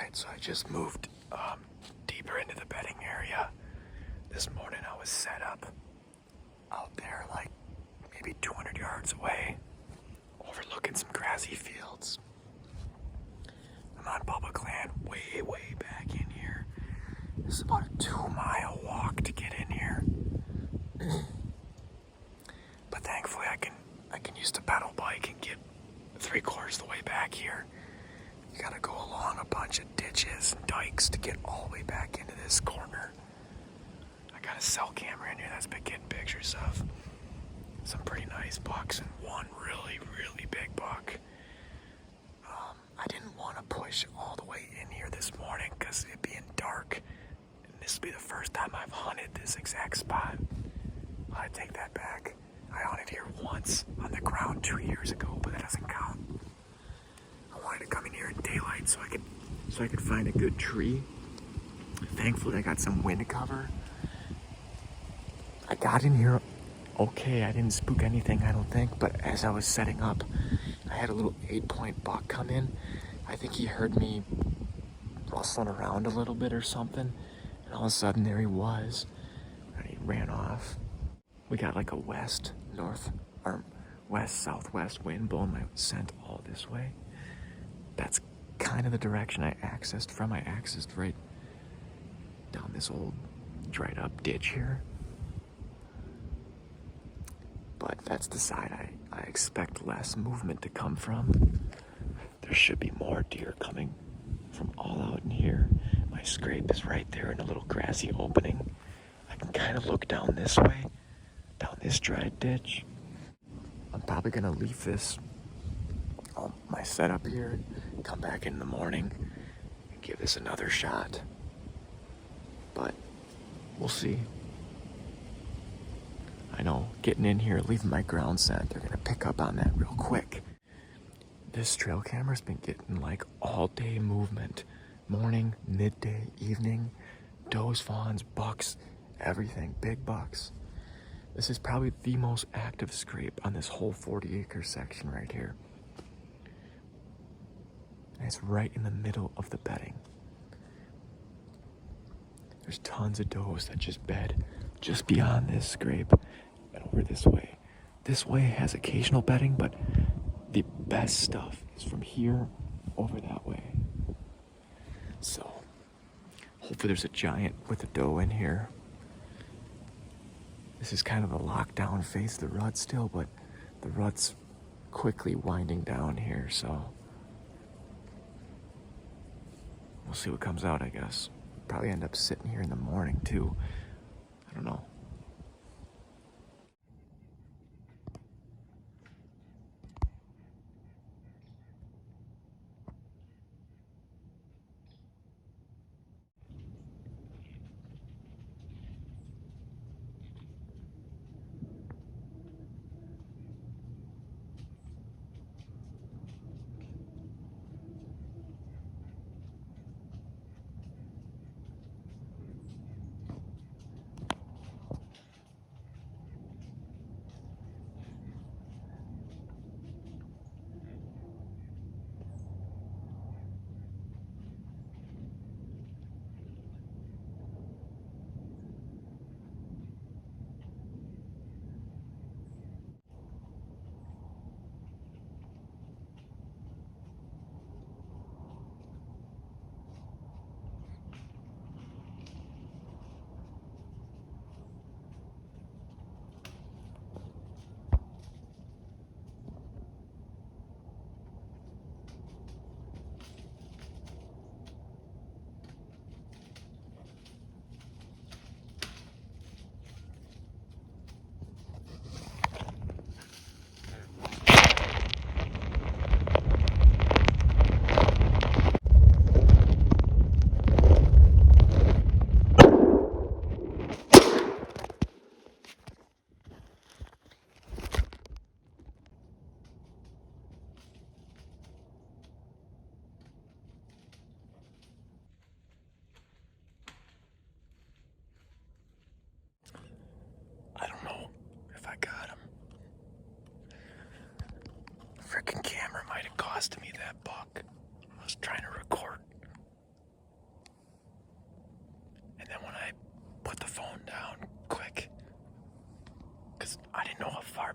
Alright, so I just moved deeper into the bedding area. This morning I was set up out there like maybe 200 yards away, overlooking some grassy fields. I'm on public land way back in here. This is about a 2-mile walk to get in here. But thankfully I can use the pedal bike and get 3/4 of the way back here. You gotta go along a bunch of ditches and dikes to get all the way back into this corner. I got a cell camera in here that's been getting pictures of some pretty nice bucks and one really big buck. I didn't want to push all the way in here this morning because it being dark, and this will be the first time I've hunted this exact spot. I take that back. I hunted here once on the ground 2 years ago, but that doesn't count. I wanted to come in here in daylight so I could find a good tree. Thankfully, I got some wind cover. I got in here okay. I didn't spook anything, I don't think, but as I was setting up, I had a little 8-point buck come in. I think he heard me rustling around a little bit or something, and all of a sudden there he was, and he ran off. We got like a west-southwest wind blowing my scent all this way. That's kind of the direction I accessed from. I accessed right down this old dried up ditch here. But that's the side I expect less movement to come from. There should be more deer coming from all out in here. My scrape is right there in a little grassy opening. I can kind of look down this way, down this dried ditch. I'm probably gonna leave this my setup here, come back in the morning and give this another shot. But we'll see. I know getting in here, leaving my ground scent, they're gonna pick up on that real quick. This trail camera's been getting like all day movement. Morning, midday, evening, does, fawns, bucks, everything, big bucks. This is probably the most active scrape on this whole 40-acre section right here. And it's right in the middle of the bedding. There's tons of does that just bed just beyond this scrape and over this way. This way has occasional bedding, but the best stuff is from here over that way. So hopefully there's a giant with a doe in here. This is kind of a lockdown phase of the rut still, but the rut's quickly winding down here, so we'll see what comes out, I guess. Probably end up sitting here in the morning too. I don't know. I don't know if I got him. Frickin' camera might have costed me that buck. I was trying to record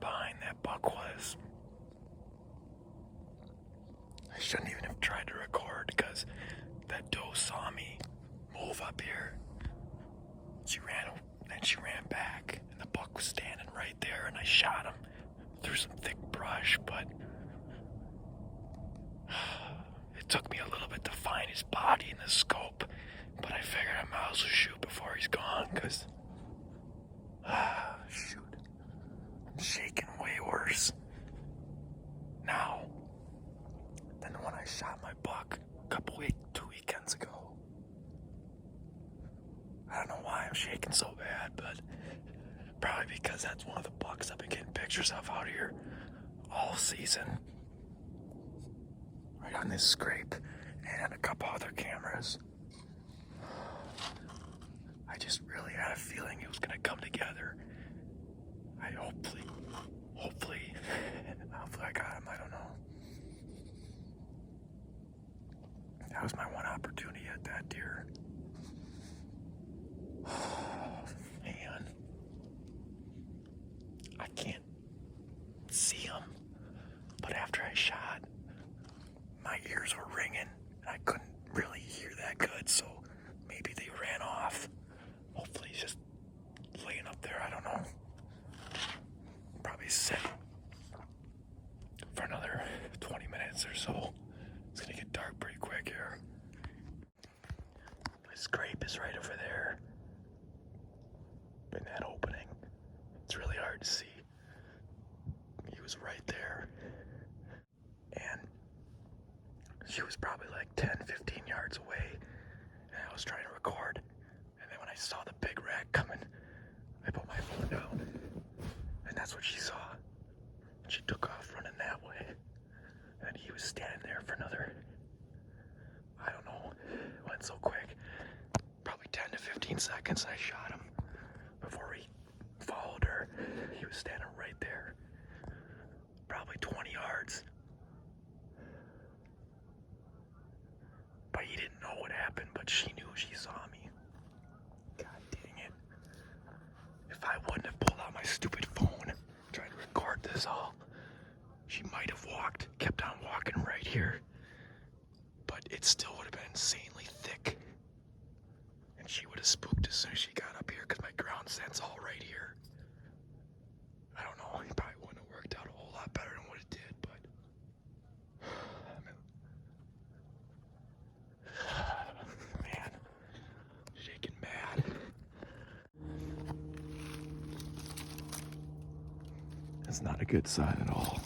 behind that buck was. I shouldn't even have tried to record because that doe saw me move up here. She ran back, and the buck was standing right there, and I shot him through some thick brush, but it took me a little bit to find his body in the scope, but I figured I might as well shoot before he's gone, because, shoot, I'm shaking way worse now than when I shot my buck 2 weekends ago. I don't know why I'm shaking so bad, but probably because that's one of the bucks I've been getting pictures of out here all season. Right on this scrape and a couple other cameras. I just really had a feeling it was gonna come together. Hopefully I got him, I don't know. That was my one opportunity at that deer. Man, I can't see him, but after I shot, my ears were ringing and I couldn't really hear that good, so maybe they ran off. Hopefully he's just laying up there, I don't know. Probably sit for another 20 minutes or so. It's gonna get dark pretty quick here. My scrape is right over there. In that opening. It's really hard to see. He was right there. And she was probably like 10, 15 yards away. And I was trying to record. And then when I saw the big rack coming, I put my phone down. And that's what she saw. And she took off running that way. And he was standing there for another, I don't know, it went so quick. Probably 10 to 15 seconds I shot him. Before he followed her, he was standing right there. Probably 20 yards. But he didn't know what happened, but she knew she saw me. God dang it. If I wouldn't have pulled out my stupid phone, trying to record this all, she might have kept on walking right here. But it still would have been insanely thick. And she would have spooked as soon as she got up here because my ground scent's all right here. I don't know, it probably wouldn't have worked out a whole lot better than what it did, but man, shaking bad. That's not a good sign at all.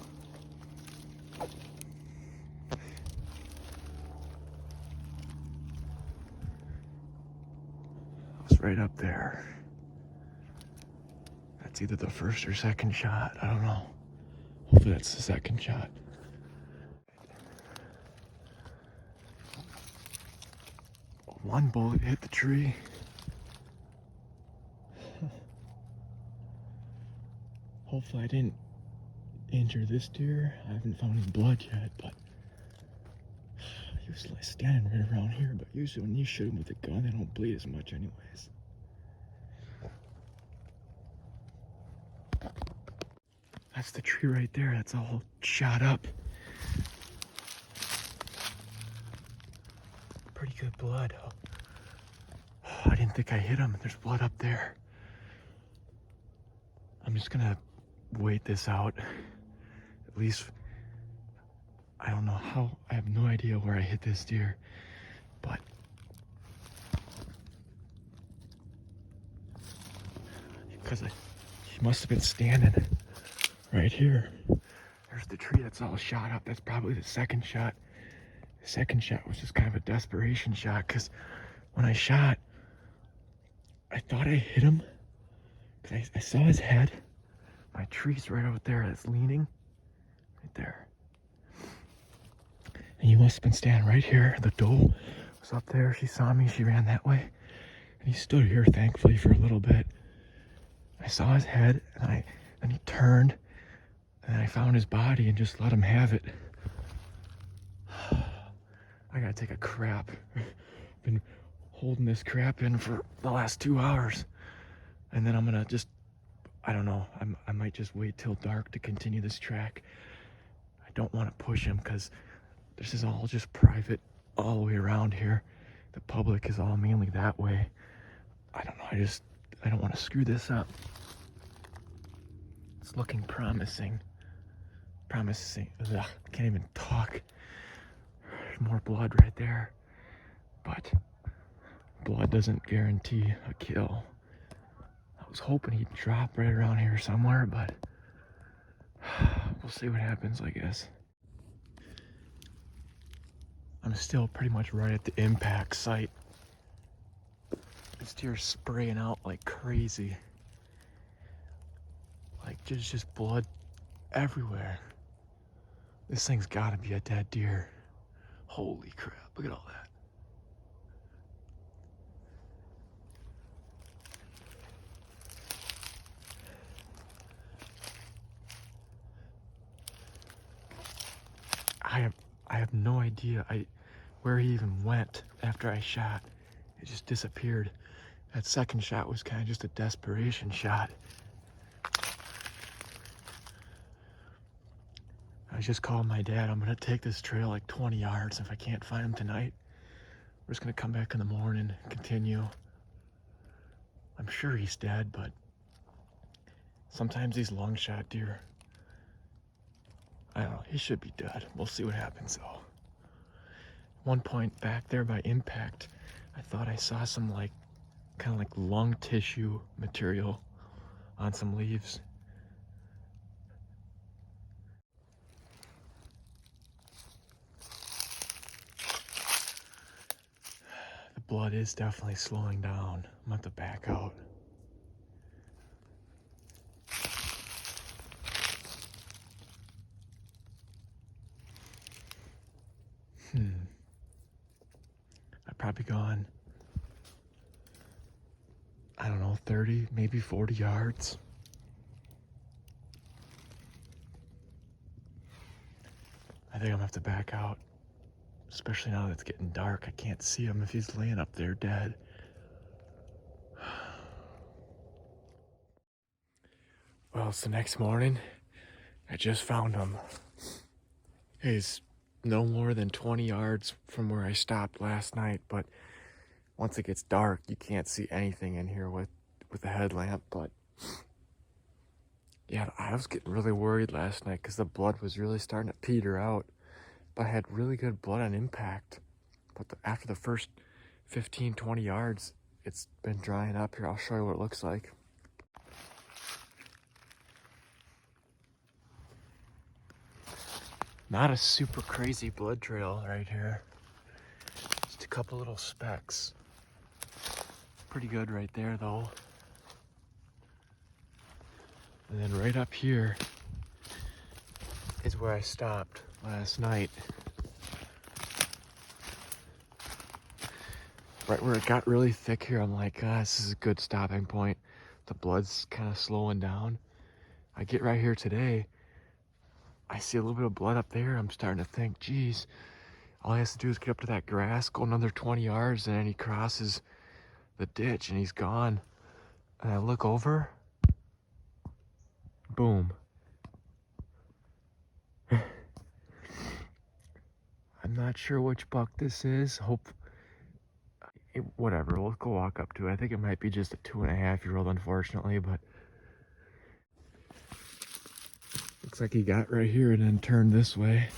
Right up there. That's either the first or second shot. I don't know. Hopefully that's the second shot. One bullet hit the tree. Hopefully I didn't injure this deer. I haven't found any blood yet, but he was like standing right around here. But usually when you shoot them with a gun, they don't bleed as much anyways. That's the tree right there. That's all shot up. Pretty good blood. Oh, I didn't think I hit him. There's blood up there. I'm just gonna wait this out. At least, I don't know how. I have no idea where I hit this deer, but because he must have been standing right here. There's the tree that's all shot up. That's probably the second shot. The second shot was just kind of a desperation shot because when I shot, I thought I hit him. Because I saw his head. My tree's right out there that's leaning. Right there. And he must have been standing right here. The doe was up there. She saw me. She ran that way. And he stood here, thankfully, for a little bit. I saw his head, and he turned. And I found his body and just let him have it. I gotta take a crap. Been holding this crap in for the last 2 hours. And then I'm gonna just, I don't know. I might just wait till dark to continue this track. I don't want to push him because this is all just private all the way around here. The public is all mainly that way. I don't know. I don't want to screw this up. It's looking promising. Promising. Ugh, I can't even talk. There's more blood right there. But blood doesn't guarantee a kill. I was hoping he'd drop right around here somewhere, but we'll see what happens, I guess. I'm still pretty much right at the impact site. This deer's spraying out like crazy. Like just blood everywhere. This thing's gotta be a dead deer. Holy crap, look at all that. I have no idea where he even went after I shot. It just disappeared. That second shot was kind of just a desperation shot. I just called my dad. I'm gonna take this trail like 20 yards. If I can't find him tonight, we're just gonna come back in the morning and continue. I'm sure he's dead, but sometimes these long shot deer, I don't know, he should be dead. We'll see what happens though. One point back there by impact, I thought I saw some like, kind of like lung tissue material on some leaves. The blood is definitely slowing down. I'm gonna have to back out. I've probably gone, I don't know, 30, maybe 40 yards. I think I'm gonna have to back out, especially now that it's getting dark. I can't see him if he's laying up there dead. Well, it's the next morning. I just found him. He's no more than 20 yards from where I stopped last night, but once it gets dark, you can't see anything in here with the headlamp. But yeah, I was getting really worried last night because the blood was really starting to peter out. But I had really good blood on impact. But after the first 15, 20 yards, it's been drying up here. I'll show you what it looks like. Not a super crazy blood trail right here. Just a couple little specks. Pretty good right there though. And then right up here is where I stopped last night. Right where it got really thick here, I'm like, this is a good stopping point. The blood's kind of slowing down. I get right here today, I see a little bit of blood up there. I'm starting to think, geez, all he has to do is get up to that grass, go another 20 yards, and then he crosses the ditch and he's gone. And I look over, boom. I'm not sure which buck this is. Whatever, we'll go walk up to it. I think it might be just a 2.5-year-old, unfortunately, but looks like he got right here and then turned this way.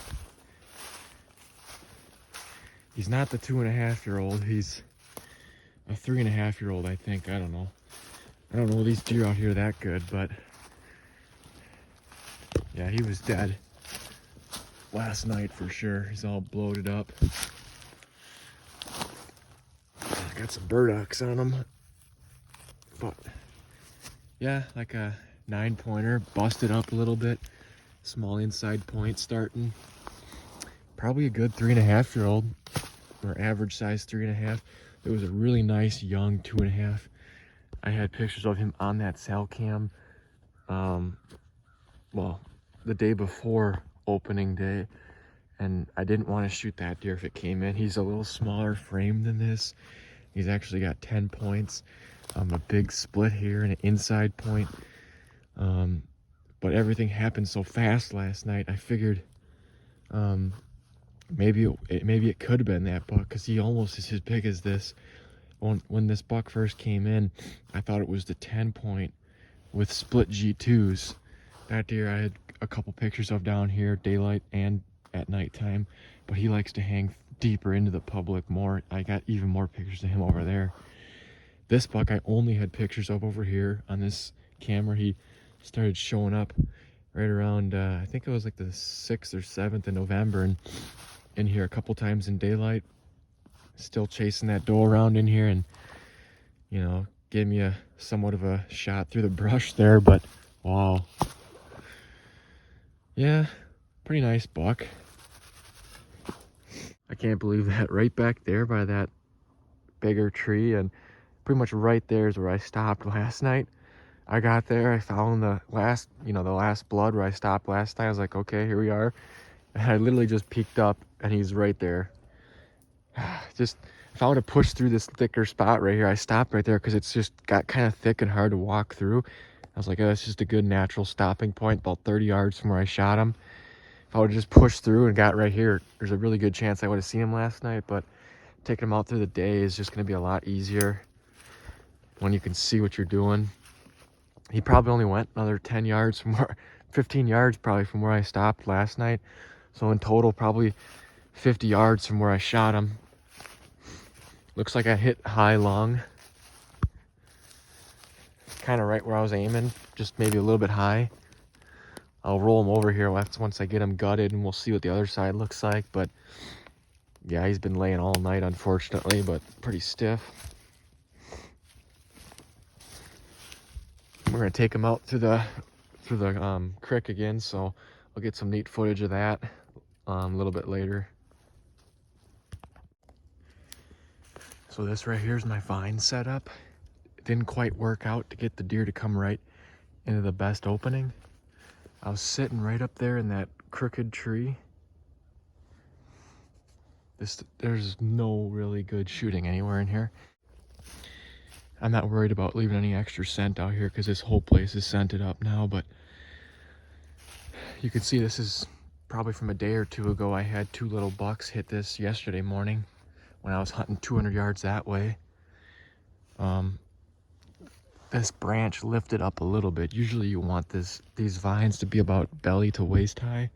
He's not the 2.5-year-old. He's a 3.5-year-old, I think. I don't know. I don't know these deer out here that good, but yeah, he was dead last night for sure. He's all bloated up. Got some burdocks on him, but yeah, like a 9-pointer, busted up a little bit, small inside point starting. Probably a good 3.5-year-old, or average size 3.5. It was a really nice young 2.5. I had pictures of him on that cell cam, well, the day before opening day, and I didn't want to shoot that deer if it came in. He's a little smaller frame than this. He's actually got 10 points, a big split here and an inside point. But everything happened so fast last night. I figured maybe it could have been that buck, because he almost is as big as this. When this buck first came in, I thought it was the 10 point with split G2s. That deer I had a couple pictures of down here, daylight and at nighttime, but he likes to hang deeper into the public more. I got even more pictures of him over there. This buck I only had pictures of over here on this camera. He started showing up right around, I think it was like the 6th or 7th of November, and in here a couple times in daylight, still chasing that doe around in here, and you know, gave me a somewhat of a shot through the brush there, but wow. Yeah, pretty nice buck. I can't believe that right back there by that bigger tree, and pretty much right there is where I stopped last night. I got there, I found the last blood where I stopped last night. I was like, okay, here we are. And I literally just peeked up and he's right there. Just, if I would have pushed through this thicker spot right here, I stopped right there because it's just got kind of thick and hard to walk through. I was like, oh, that's just a good natural stopping point, about 30 yards from where I shot him. If I would have just pushed through and got right here, there's a really good chance I would have seen him last night, but taking him out through the day is just going to be a lot easier when you can see what you're doing. He probably only went another 10 yards from where, 15 yards probably from where I stopped last night. So in total, probably 50 yards from where I shot him. Looks like I hit high lung. Kind of right where I was aiming, just maybe a little bit high. I'll roll him over here once I get him gutted, and we'll see what the other side looks like. But yeah, he's been laying all night, unfortunately, but pretty stiff. We're gonna take him out through the creek again, so I'll get some neat footage of that a little bit later. So this right here is my vine setup. It didn't quite work out to get the deer to come right into the best opening. I was sitting right up there in that crooked tree. There's no really good shooting anywhere in here. I'm not worried about leaving any extra scent out here because this whole place is scented up now, but you can see this is probably from a day or two ago. I had 2 little bucks hit this yesterday morning when I was hunting 200 yards that way. This branch lifted up a little bit. Usually you want these vines to be about belly to waist high.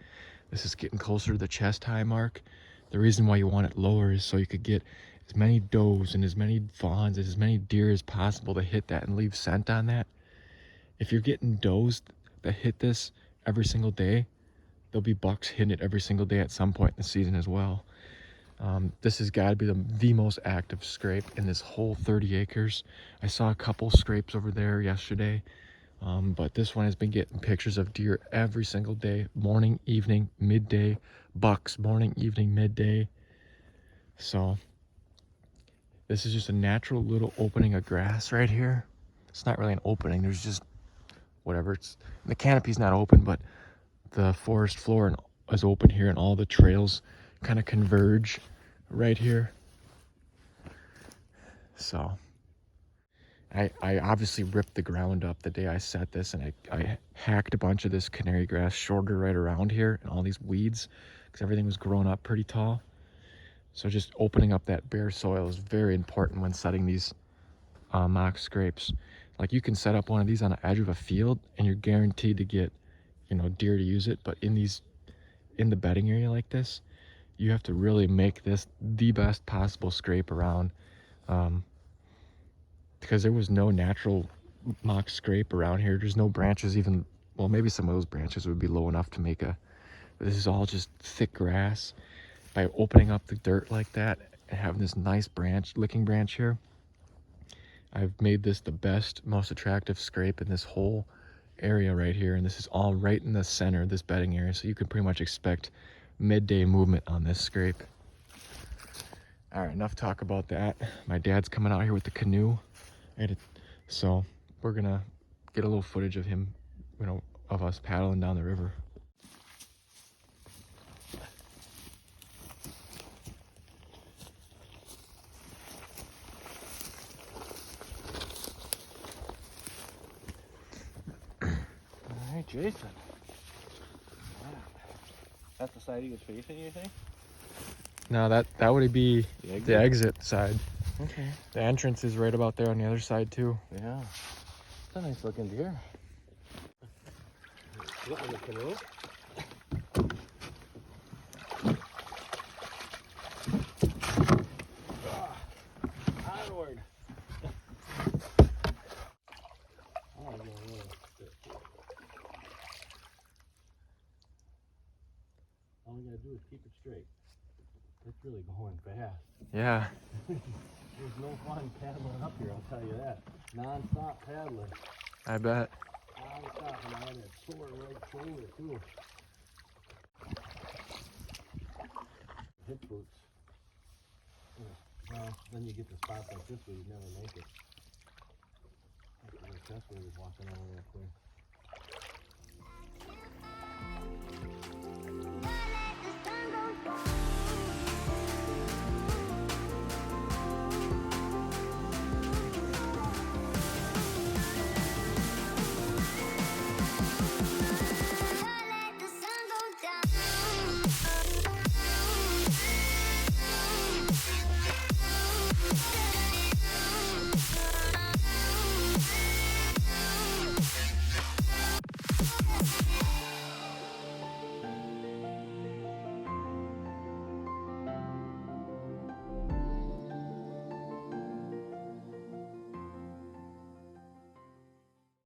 This is getting closer to the chest high mark. The reason why you want it lower is so you could get as many does and as many fawns, as many deer as possible to hit that and leave scent on that. If you're getting does that hit this every single day, there'll be bucks hitting it every single day at some point in the season as well. This has got to be the most active scrape in this whole 30 acres. I saw a couple scrapes over there yesterday, but this one has been getting pictures of deer every single day, morning, evening, midday, bucks, morning, evening, midday. So this is just a natural little opening of grass right here. It's not really an opening, there's just whatever. The canopy's not open, but the forest floor is open here, and all the trails kind of converge right here. So I obviously ripped the ground up the day I set this, and I hacked a bunch of this canary grass shorter right around here and all these weeds because everything was growing up pretty tall. So just opening up that bare soil is very important when setting these mock scrapes. Like, you can set up one of these on the edge of a field and you're guaranteed to get, deer to use it. But in the bedding area like this, you have to really make this the best possible scrape around, because there was no natural mock scrape around here. There's no branches even, well, maybe some of those branches would be low enough to make but this is all just thick grass. By opening up the dirt like that and having this nice licking branch here, I've made this the best, most attractive scrape in this whole area right here. And this is all right in the center of this bedding area, so you can pretty much expect midday movement on this scrape. All right, enough talk about that. My dad's coming out here with the canoe, so we're gonna get a little footage of him, of us paddling down the river. Jason. Wow. That's the side he was facing, you think? No, that would be the exit side. Okay. The entrance is right about there on the other side too. Yeah. It's a nice looking deer. Get in the canoe. Onward. Oh, all we gotta do is keep it straight. It's really going fast. Yeah. There's no fun paddling up here, I'll tell you that. Non-stop paddling. I bet. Non-stop, and I had a sore right shoulder too. Hip boots. Well, then you get to spots like this where you'd never make it. That's where he was walking all the way up there.